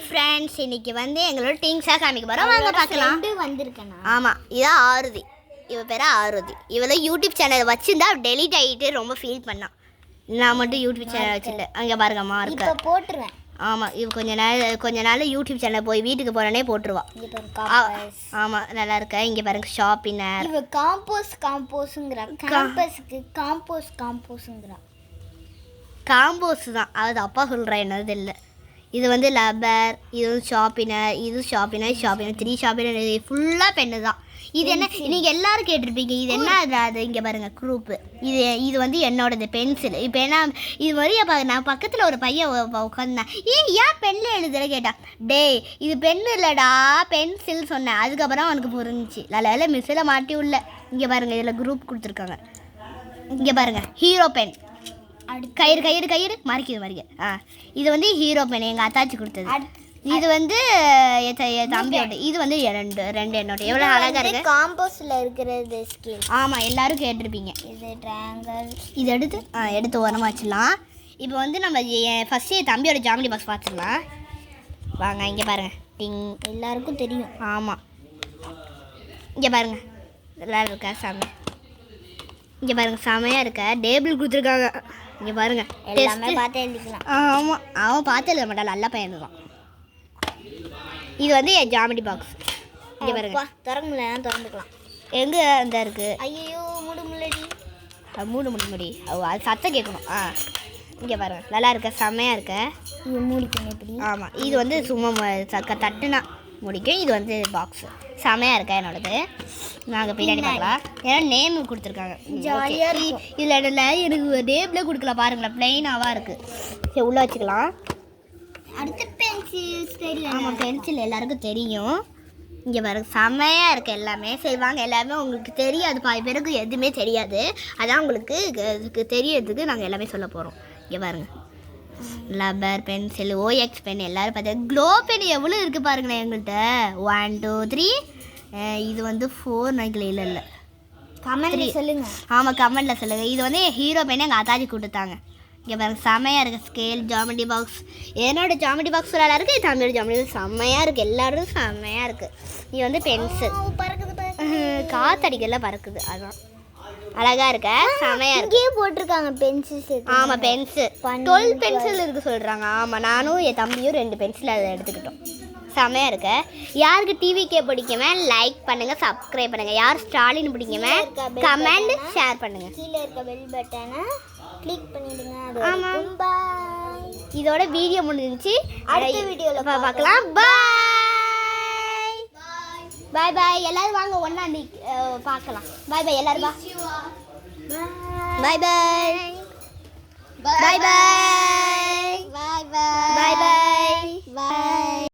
Friends, இன்னைக்கு வந்து எங்களோட திங்ஸாக காமிக்க போகிறோம். வாங்க பார்க்கலாம். வந்திருக்கேன். ஆமாம், இதான் ஆருதி. இவ பேர் ஆருதி. இவளை யூடியூப் சேனல் வச்சுருந்தா டெலிட் ஆகிட்டு ரொம்ப ஃபீல் பண்ணான். நான் மட்டும் யூடியூப் சேனல் வச்சுட்டு அங்கே பாருங்கம்மா இருக்க போட்டுருவேன். ஆமாம், இவ கொஞ்ச நாள் யூடியூப் சேனல் போய் வீட்டுக்கு போனோடனே போட்டுருவா. ஆமாம், நல்லா இருக்க. இங்கே பாருங்க ஷாப்பினர். இவ காம்போஸ்ங்கிறா. கேம்பஸ்க்கு காம்போஸ்ங்கிறா. காம்போஸ் தான், அது அப்பா சொல்கிறேன், என்னது இல்லை. இது வந்து லப்பர், இது வந்து ஷாப்பினர், இது ஷாப்பினர் 3 ஷாப்பினர், ஃபுல்லாக பெண்ணு தான். இது என்ன, நீங்கள் எல்லோரும் கேட்டிருப்பீங்க, இது என்ன அது இங்கே பாருங்கள் குரூப்பு. இது வந்து என்னோடது பென்சில். இப்போ என்ன இது மாதிரி நான் பக்கத்தில் ஒரு பையன் உட்காந்தேன். ஏன் பெண்ணில் எழுதுல கேட்டான். இது பெண்ணு இல்லைடா பென்சில் சொன்னேன். அதுக்கப்புறம் அவனுக்கு புரிஞ்சிச்சு. நல்ல மிஸ்ஸில் மாட்டி உள்ள. இங்கே பாருங்கள், இதில் குரூப் கொடுத்துருக்காங்க. இங்கே பாருங்கள் ஹீரோ பென். கயிறு மறைக்குது. இது வந்து ஹீரோ பென் எங்கள் அத்தாச்சி கொடுத்தது. இது வந்து என் தம்பியோட. இது வந்து ரெண்டு என்னோட. எவ்வளோ அழகாக இருக்குது. காம்போஸில் இருக்கிறது ஸ்கேல். ஆமாம், எல்லோரும் கேட்டிருப்பீங்க. இது ட்ரையாங்கிள். இது எடுத்து உரமாக வச்சிடலாம். இப்போ வந்து நம்ம ஃபஸ்ட்டு என் தம்பியோட ஜாமெட்ரி பாக்ஸ் பார்த்துடலாம். வாங்க, இங்கே பாருங்கள். டிங், எல்லாருக்கும் தெரியும். ஆமாம், இங்கே பாருங்கள் நல்லா இருக்கா சாமி. இங்கே பாருங்கள் செமையாக இருக்க. டேபிள் கொடுத்துருக்காங்க. இங்கே பாருங்கள், எல்லாமே பார்த்து எழுதிக்கலாம். ஆமாம், அவன் பார்த்து எழுத மாட்டான், நல்ல பையன் தான். இது வந்து என் ஜாமெட்ரி பாக்ஸ். இங்கே பாருங்க, திறக்க முடியல, திறந்துக்கலாம். எங்கே அந்த இருக்குது. ஐயோ முடி முடி அது சத்தம் கேட்கணும். இங்கே பாருங்கள் நல்லா இருக்க, செம்மையாக இருக்க. இது மூடிக்கணும் இப்படி. ஆமாம், இது வந்து சும்மா தட்டுனா முடிக்கும். இது வந்து பாக்ஸு செமையாக இருக்கா என்னோடது. நாங்கள் பின்னாடி பார்க்கலாம். ஏன்னா நேம் கொடுத்துருக்காங்க. ஜாலியாக இதில் எனக்கு நேம்லேயே கொடுக்கல பாருங்களேன், ப்ளைனாவாக இருக்குது. சரி, உள்ளே வச்சுக்கலாம். அடுத்த பென்சில்ஸ் தெரியும். ஆமாம், பென்சில் எல்லாருக்கும் தெரியும். இங்கே பாருங்க செம்மையாக இருக்குது எல்லாமே. சரி வாங்க, எல்லாமே உங்களுக்கு தெரியாது, பாதி பேருக்கு எதுவுமே தெரியாது. அதான் உங்களுக்கு தெரியறதுக்கு நாங்கள் எல்லாமே சொல்ல போகிறோம். இங்கே பாருங்கள், லப்பர், பென்சில், ஓஎக்ஸ் பென் எல்லோரும் பார்த்தா. க்ளோ பென் எவ்வளோ இருக்குது பாருங்களேன் எங்கள்கிட்ட. 1 2 3. இது வந்து 4 நினைக்கல. இல்லை கமெண்ட்ல சொல்லுங்கள். ஆமாம், கமெண்ட்டில் சொல்லுங்கள். இது வந்து ஹீரோ பென் எங்கள் அத்தாச்சி கொடுத்தாங்க. இங்கே பாருங்கள் செம்மையாக இருக்குது. Scale, geometry box. என்னோட ஜாமெட்ரி பாக்ஸ் நல்லா இருக்குது. தம்பியோட ஜாமெட்ரி செம்மையாக இருக்குது. எல்லோரும் செம்மையாக இருக்குது. இது வந்து பென்சில் காற்றடிக்கல பறக்குது. அதான் அழகாக இருக்க, செம்மையாக இருக்கு. போட்டிருக்காங்க பென்சில்ஸ். ஆமாம், பென்சில் 12 பென்சில் இருக்குது சொல்கிறாங்க. ஆமாம், நானும் என் தம்பியும் 2 பென்சில் அதை எடுத்துக்கிட்டோம். செம்மையாக இருக்க. யாருக்கு டிவிக்கே பிடிக்குமே லைக் பண்ணுங்கள், சப்ஸ்கிரைப் பண்ணுங்கள். யார் ஸ்டாலின் பிடிக்குமே கமெண்ட் ஷேர் பண்ணுங்கள். கீழே இருக்க பெல் பட்டனை கிளிக் பண்ணிடுங்க. ஆமாம், பாய். இதோட வீடியோ முடிஞ்சிச்சு. அடுத்த வீடியோவில் பார்க்கலாம். பாய் பாய். எல்லாரும் வாங்க ஒன்றா பார்க்கலாம். பாய் பாய் எல்லாரும். பாய் பாய். பாய் பாய்.